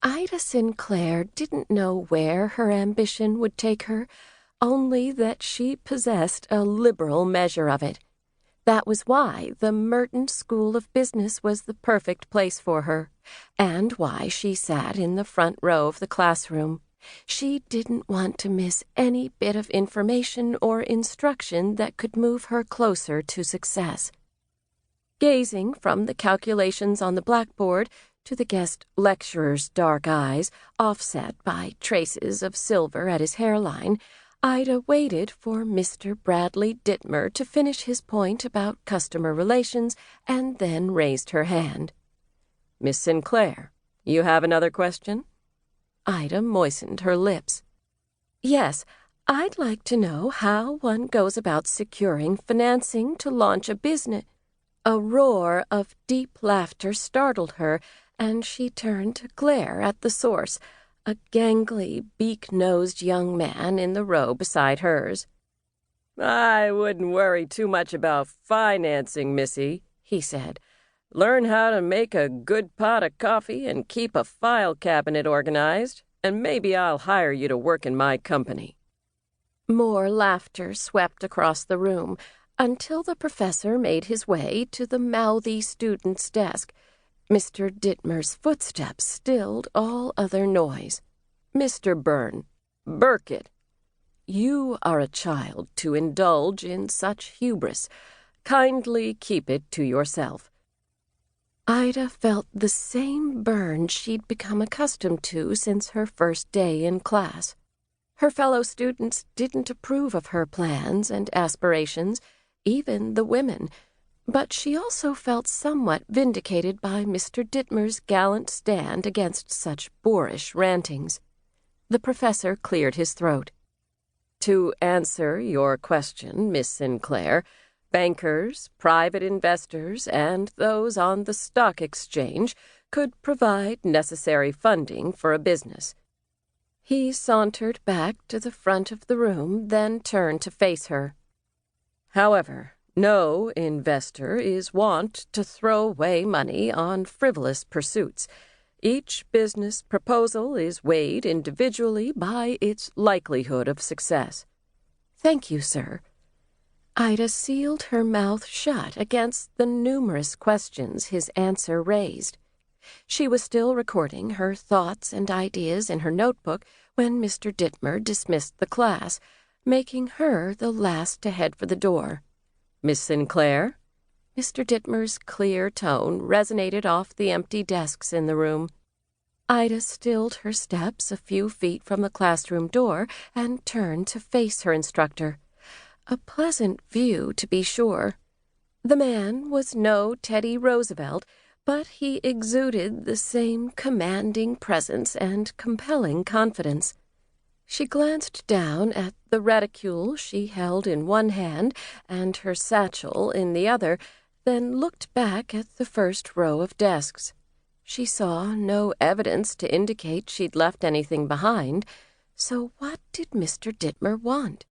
Ida Sinclair didn't know where her ambition would take her, only that she possessed a liberal measure of it. That was why the Merton School of Business was the perfect place for her, and why she sat in the front row of the classroom. She didn't want to miss any bit of information or instruction that could move her closer to success. Gazing from the calculations on the blackboard to the guest lecturer's dark eyes, offset by traces of silver at his hairline, Ida waited for Mr. Bradley Dittmer to finish his point about customer relations and then raised her hand. "Miss Sinclair, you have another question?" Ida moistened her lips. "Yes, I'd like to know how one goes about securing financing to launch a business." A roar of deep laughter startled her, and she turned to glare at the source, a gangly, beak-nosed young man in the row beside hers. "I wouldn't worry too much about financing, Missy," he said. "Learn how to make a good pot of coffee and keep a file cabinet organized, and maybe I'll hire you to work in my company." More laughter swept across the room until the professor made his way to the mouthy student's desk. Mr. Dittmer's footsteps stilled all other noise. "Mr. Burkett, you are a child to indulge in such hubris. Kindly keep it to yourself." Ida felt the same burn she'd become accustomed to since her first day in class. Her fellow students didn't approve of her plans and aspirations, even the women, but she also felt somewhat vindicated by Mr. Dittmer's gallant stand against such boorish rantings. The professor cleared his throat. "To answer your question, Miss Sinclair, bankers, private investors, and those on the stock exchange could provide necessary funding for a business." He sauntered back to the front of the room, then turned to face her. "However, no investor is wont to throw away money on frivolous pursuits. Each business proposal is weighed individually by its likelihood of success." "Thank you, sir." Ida sealed her mouth shut against the numerous questions his answer raised. She was still recording her thoughts and ideas in her notebook when Mr. Dittmer dismissed the class, making her the last to head for the door. "Miss Sinclair?" Mr. Dittmer's clear tone resonated off the empty desks in the room. Ida stilled her steps a few feet from the classroom door and turned to face her instructor. A pleasant view, to be sure. The man was no Teddy Roosevelt, but he exuded the same commanding presence and compelling confidence. She glanced down at the reticule she held in one hand and her satchel in the other, then looked back at the first row of desks. She saw no evidence to indicate she'd left anything behind, so what did Mr. Dittmer want?